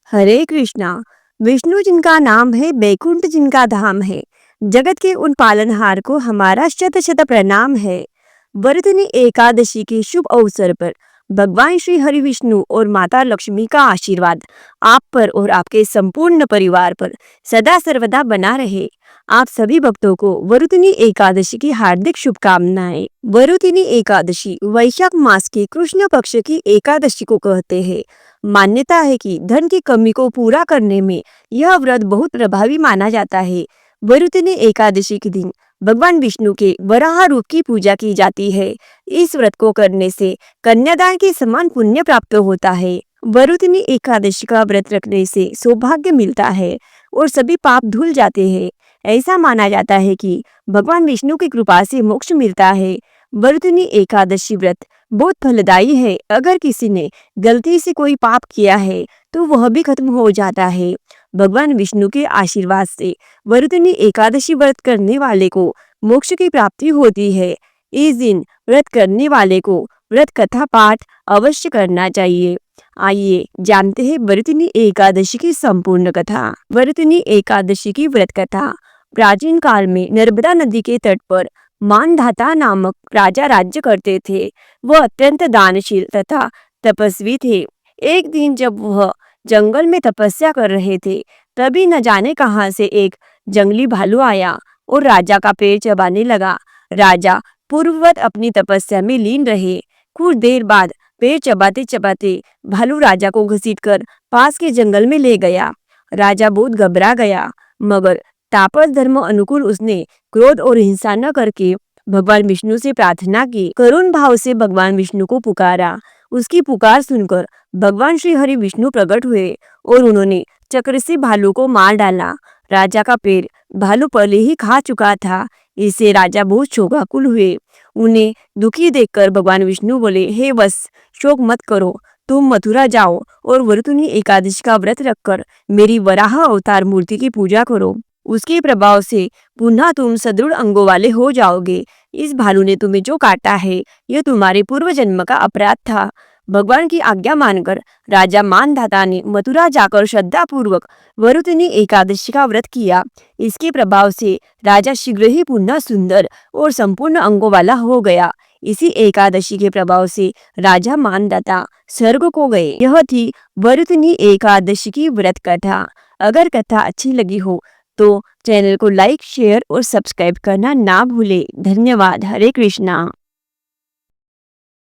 हरे कृष्णा। विष्णु जिनका नाम है, बैकुंठ जिनका धाम है, जगत के उन पालनहार को हमारा शत शत प्रणाम है। वरदनी एकादशी के शुभ अवसर पर भगवान श्री हरि विष्णु और माता लक्ष्मी का आशीर्वाद आप पर और आपके संपूर्ण परिवार पर सदा सर्वदा बना रहे। आप सभी भक्तों को वरुदिनी एकादशी की हार्दिक शुभकामनाएं। वरुदिनी एकादशी वैशाख मास के कृष्ण पक्ष की एकादशी को कहते हैं। मान्यता है कि धन की कमी को पूरा करने में यह व्रत बहुत प्रभावी माना जाता है। वरुदिनी एकादशी के दिन भगवान विष्णु के वराह रूप की पूजा की जाती है। इस व्रत को करने से कन्यादान के समान पुण्य प्राप्त होता है। वरुदिनी एकादशी का व्रत रखने से सौभाग्य मिलता है और सभी पाप धुल जाते हैं। ऐसा माना जाता है कि भगवान विष्णु की कृपा से मोक्ष मिलता है। वरुदिनी एकादशी व्रत बहुत फलदायी है। अगर किसी ने गलती से कोई पाप किया है तो वह भी खत्म हो जाता है। भगवान विष्णु के आशीर्वाद से वरुदिनी एकादशी व्रत करने वाले को मोक्ष की प्राप्ति होती है। इस दिन व्रत करने वाले को व्रत कथा पाठ अवश्य करना चाहिए। आइए जानते हैं वरुदिनी एकादशी की संपूर्ण कथा। वरुदिनी एकादशी की व्रत कथा। प्राचीन काल में नर्मदा नदी के तट पर मानधाता नामक राजा राज्य करते थे। वह अत्यंत दानशील तथा तपस्वी थे। एक दिन जब वह जंगल में तपस्या कर रहे थे, तभी न जाने कहां से एक जंगली भालू आया और राजा का पैर चबाने लगा। राजा पूर्ववत अपनी तपस्या में लीन रहे। कुछ देर बाद पैर चबाते चबाते भालू राजा को घसीटकर पास के जंगल में ले गया। राजा बहुत घबरा गया, मगर तापस धर्म अनुकूल उसने क्रोध और हिंसा न करके भगवान विष्णु से प्रार्थना की। करुण भाव से भगवान विष्णु को पुकारा। उसकी पुकार सुनकर भगवान श्री हरि विष्णु प्रकट हुए और उन्होंने चक्र से भालू को मार डाला। राजा का पैर भालू पहले ही खा चुका था। इससे राजा बहुत शोकाकुल हुए। उन्हें दुखी देखकर भगवान विष्णु बोले, हे वत्स, शोक मत करो, तुम मथुरा जाओ और वरुदिनी एकादशी का व्रत रखकर मेरी वराह अवतार मूर्ति की पूजा करो। उसके प्रभाव से पुनः तुम सदृढ़ अंगों वाले हो जाओगे। इस भालू ने तुम्हें जो काटा है, यह तुम्हारे पूर्व जन्म का अपराध था। भगवान की आज्ञा मानकर राजा मानधाता ने मथुरा जाकर श्रद्धा पूर्वक वरुदिनी एकादशी का व्रत किया। इसके प्रभाव से राजा शीघ्र ही पुनः सुंदर और संपूर्ण अंगों वाला हो गया। इसी एकादशी के प्रभाव से राजा मानधाता स्वर्ग को गए। यह थी वरुदिनी एकादशी की व्रत कथा। अगर कथा अच्छी लगी हो तो चैनल को लाइक, शेयर और सब्सक्राइब करना ना भूले। धन्यवाद। हरे कृष्णा।